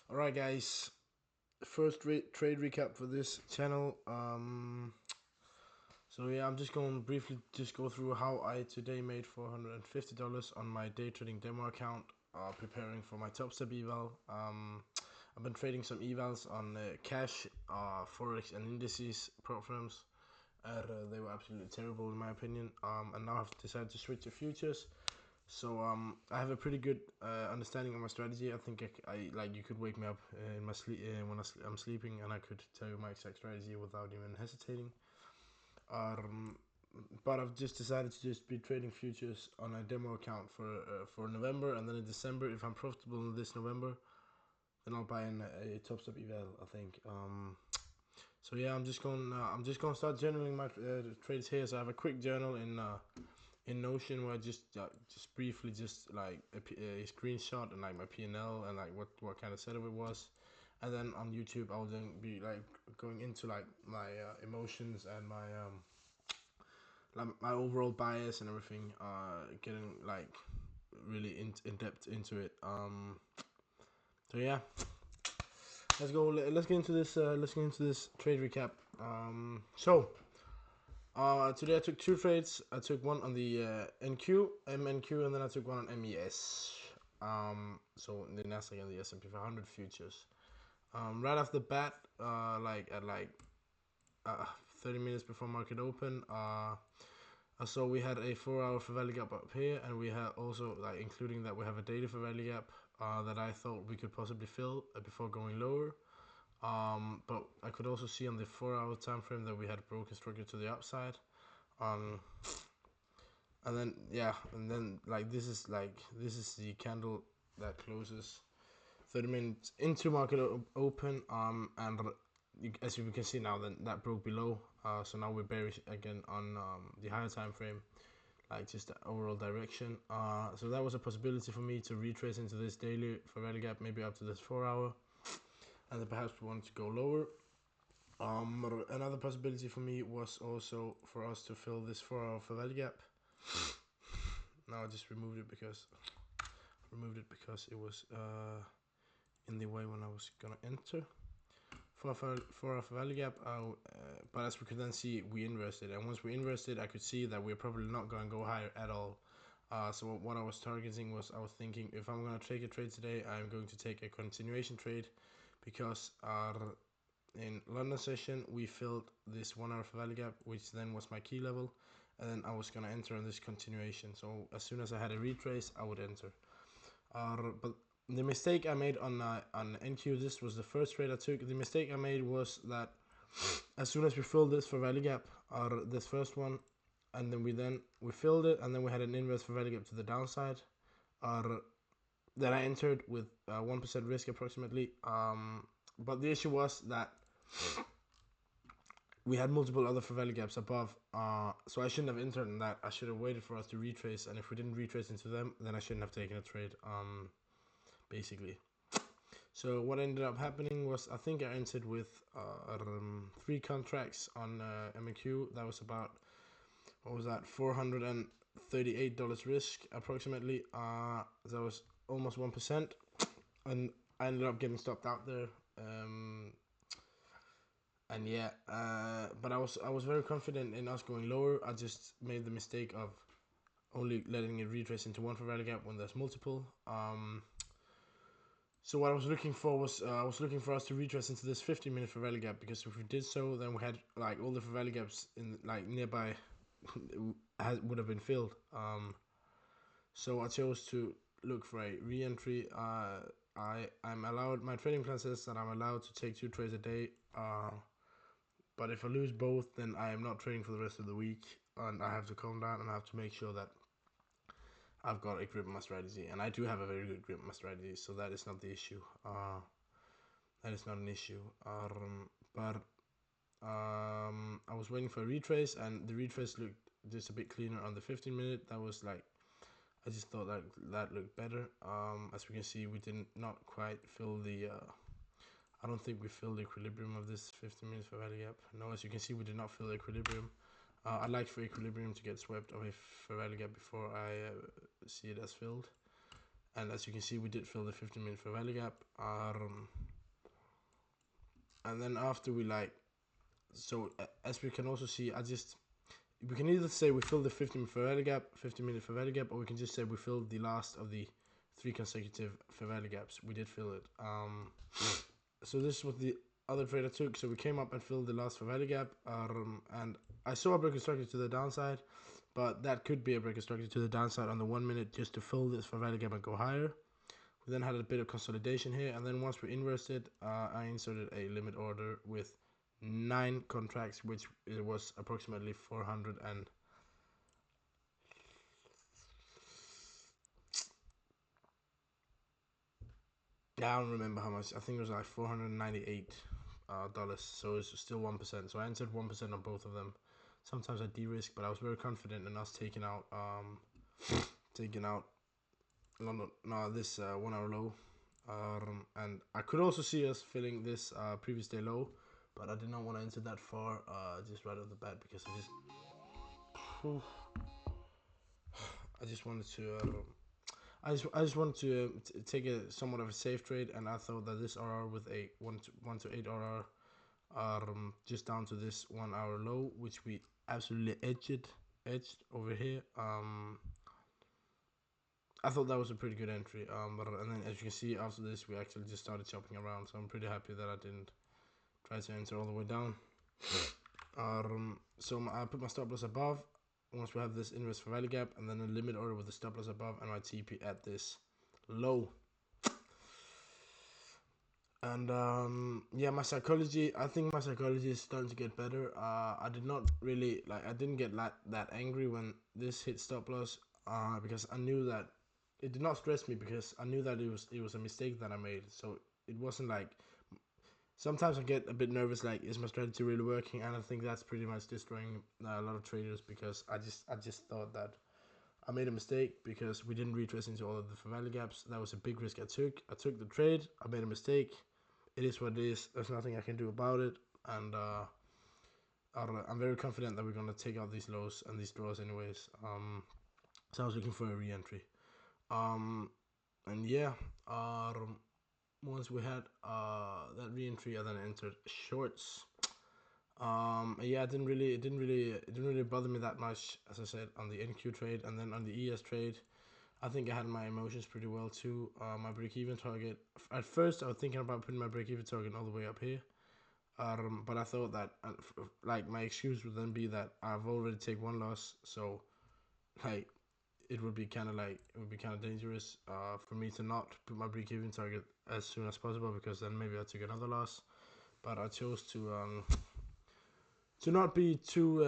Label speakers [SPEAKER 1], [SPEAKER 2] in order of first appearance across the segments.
[SPEAKER 1] Alright guys, first trade recap for this channel. So yeah, I'm just going to briefly just go through how I today made $450 on my day trading demo account, preparing for my top step eval. I've been trading some evals on cash, forex and indices prop firms. They were absolutely terrible in my opinion. And now I've decided to switch to futures. So I have a pretty good understanding of my strategy. I think I like you could wake me up in my sleep when I'm sleeping, and I could tell you my exact strategy without even hesitating. Um, but I've just decided to just be trading futures on a demo account for November, and then in December, if I'm profitable in this November, then I'll buy in a top step eval. I think. So yeah, I'm just gonna start journaling my trades here. So I have a quick journal in Notion where I just briefly just like a screenshot and like my P&L and like what kind of setup it was, and then on YouTube I'll then be like going into like my emotions and my like my overall bias and everything, getting like really in depth into it. So yeah, let's go. Let's get into this. Let's get into this trade recap. Today I took two trades. I took one on the MNQ, and then I took one on MES. So the Nasdaq and the S&P 500 futures. Right off the bat, like at uh, 30 minutes before market open, I saw we had a 4-hour for value gap up here, and we had also like including that we have a daily for value gap that I thought we could possibly fill before going lower. But I could also see on the 4-hour time frame that we had broken structure to the upside. Um, and then like this is the candle that closes 30 minutes into market open. And as you can see now, then that broke below. So now we're bearish again on the higher time frame, like just the overall direction. So that was a possibility for me to retrace into this daily for value gap, maybe up to this 4-hour, and then perhaps we want to go lower. Another possibility for me was also for us to fill this 4-hour for value gap. Now I just removed it because it was in the way when I was gonna enter for a value gap. But as we could then see, we inversed, and once we inversed, I could see that we're probably not gonna go higher at all. So what I was targeting was, I was thinking, if I'm gonna take a trade today, I'm going to take a continuation trade, because in London session we filled this 1-hour value gap, which then was my key level, and then I was gonna enter on this continuation. So as soon as I had a retrace, I would enter. But the mistake I made on NQ, this was the first trade I took. The mistake I made was that as soon as we filled this for value gap, this first one, and then we filled it, and then we had an inverse for value gap to the downside, that I entered with 1% risk approximately. But the issue was that we had multiple other for value gaps above, so I shouldn't have entered in that. I should have waited for us to retrace, and if we didn't retrace into them, then I shouldn't have taken a trade, basically. So what ended up happening was, I think I entered with 3 contracts on MQ. That was about, what was that, $438 risk approximately. That was almost 1%, and I ended up getting stopped out there. And yeah, but I was very confident in us going lower. I just made the mistake of only letting it retrace into one for value gap when there's multiple. So what I was looking for was, I was looking for us to retrace into this 15-minute for value gap, because if we did so, then we had like all the for value gaps in like nearby would have been filled. So I chose to look for a re-entry. I'm allowed, my trading plan says that I'm allowed to take 2 trades a day. But if I lose both, then I am not trading for the rest of the week, and I have to calm down, and I have to make sure that I've got a grip on my strategy, and I do have a very good grip on my strategy, so that is not the issue. That is not an issue. But I was waiting for a retrace, and the retrace looked just a bit cleaner on the 15-minute. That was like, I just thought that looked better. As we can see, we did not quite fill the. I don't think we filled the equilibrium of this 15 minutes for value gap. No, as you can see, we did not fill the equilibrium. I'd like for equilibrium to get swept away for value gap before I see it as filled. and as you can see, we did fill the 15-minute fair value gap. And then after we so as we can also see, we can either say we filled the 15-minute fair value gap, or we can just say we filled the last of the 3 consecutive fair value gaps. We did fill it. So this was the other trade I took. So we came up and filled the last fair value gap, and I saw a break structure to the downside, but that could be a break structure to the downside on the 1 minute just to fill this fair value gap and go higher. We then had a bit of consolidation here, and then once we inversed, I inserted a limit order with 9 contracts, which it was approximately 400 and I don't remember how much. I think it was like $498. So it's still 1%. So I entered 1% on both of them. Sometimes I de-risk, but I was very confident in us taking out London. No, this 1 hour low. And I could also see us filling this previous day low, but I did not want to enter that far just right off the bat because I just wanted to. I just wanted to take a somewhat of a safe trade, and I thought that this RR with a 1 to 8 RR, just down to this 1 hour low, which we absolutely edged over here. I thought that was a pretty good entry. And then as you can see, after this, we actually just started chopping around. So I'm pretty happy that I didn't try to enter all the way down. So I put my stop loss above. Once we have this inverse fair value gap, and then a limit order with the stop loss above, and my TP at this low. And yeah, I think my psychology is starting to get better. I did not really I didn't get that angry when this hit stop loss, because I knew that it did not stress me, because I knew that it was a mistake that I made. So it wasn't like, sometimes I get a bit nervous, like, is my strategy really working? And I think that's pretty much destroying a lot of traders, because I just thought that I made a mistake because we didn't retrace into all of the fair value gaps. That was a big risk I took. I took the trade. I made a mistake. It is what it is. There's nothing I can do about it. And I'm very confident that we're going to take out these lows and these draws anyways. So I was looking for a re-entry. And yeah, once we had that re-entry, I then entered shorts. Yeah, it didn't really bother me that much, as I said, on the NQ trade. And then on the ES trade, I think I had my emotions pretty well too. My break-even target, at first I was thinking about putting my break-even target all the way up here, but I thought that my excuse would then be that I've already taken 1 loss, so like it would be kind of dangerous for me to not put my break-even target as soon as possible, because then maybe I took another loss. But I chose to not be too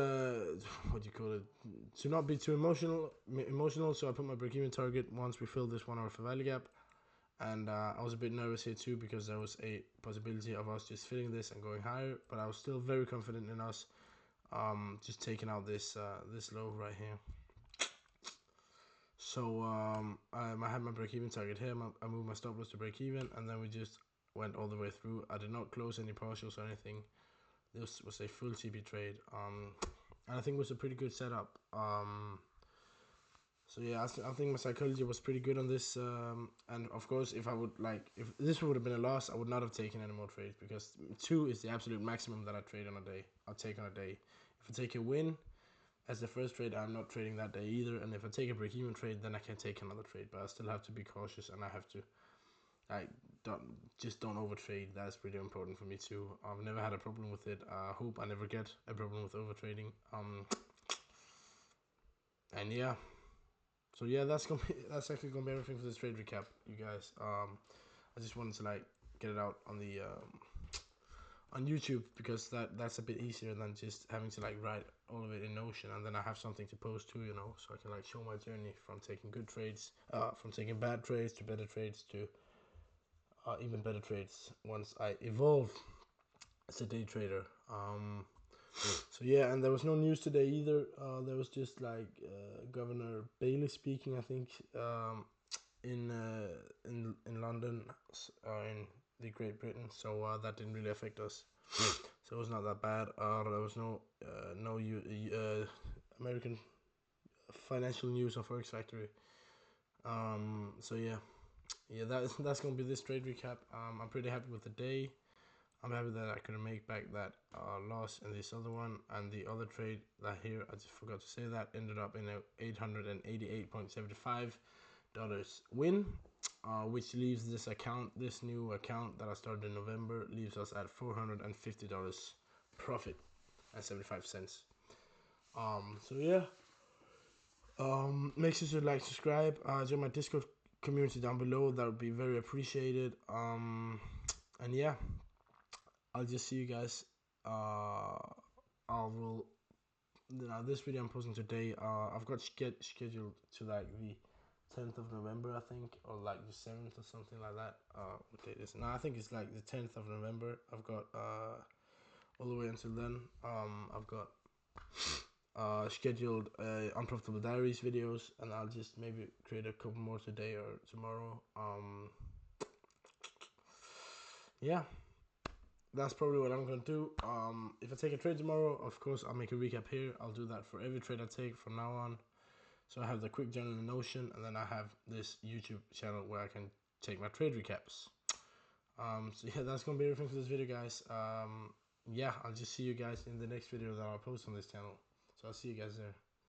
[SPEAKER 1] to not be too emotional. So I put my break-even target once we filled this 1 hour fair value gap, and I was a bit nervous here too, because there was a possibility of us just filling this and going higher, but I was still very confident in us just taking out this low right here. So I had my break-even target here. I moved my stop loss to break-even, and then we just went all the way through. I did not close any partials or anything. This was a full TP trade, and I think it was a pretty good setup. So yeah, I think my psychology was pretty good on this. And of course, if this would have been a loss, I would not have taken any more trades, because 2 is the absolute maximum that I trade on a day. I'll take on a day. If I take a win as the first trade, I'm not trading that day either. And if I take a break-even trade, then I can take another trade. But I still have to be cautious, and I have to don't overtrade. That's pretty important for me too. I've never had a problem with it. I hope I never get a problem with overtrading. And yeah, so yeah, that's actually gonna be everything for this trade recap, you guys. I just wanted to get it out on the on YouTube, because that's a bit easier than just having to write all of it in Notion, and then I have something to post too, so I can show my journey from taking good trades, from taking bad trades to better trades to even better trades once I evolve as a day trader. So yeah, and there was no news today either. There was just Governor Bailey speaking, I think, in London, in the Great Britain. So that didn't really affect us. So it was not that bad. There was no American financial news of Forex Factory. So yeah. yeah, that's gonna be this trade recap. I'm pretty happy with the day. I'm happy that I could make back that loss in this other one, and the other trade that here I just forgot to say that ended up in a $888.75 win, which leaves this new account that I started in November, leaves us at $450 profit and 75 cents. So yeah, make sure to like, subscribe, join my Discord community down below. That would be very appreciated. And yeah, I'll just see you guys. I will. This video I'm posting today. I've got scheduled to like the 10th of November, I think, or like the 7th or something like that. What date is it? No, I think it's like the 10th of November. I've got all the way until then. I've got scheduled unprofitable diaries videos, and I'll just maybe create a couple more today or tomorrow. Yeah, that's probably what I'm gonna do. If I take a trade tomorrow, of course I'll make a recap here. I'll do that for every trade I take from now on. So I have the quick journal in Notion, and then I have this YouTube channel where I can take my trade recaps. So yeah, that's gonna be everything for this video, guys. Yeah, I'll just see you guys in the next video that I'll post on this channel. So I'll see you guys there.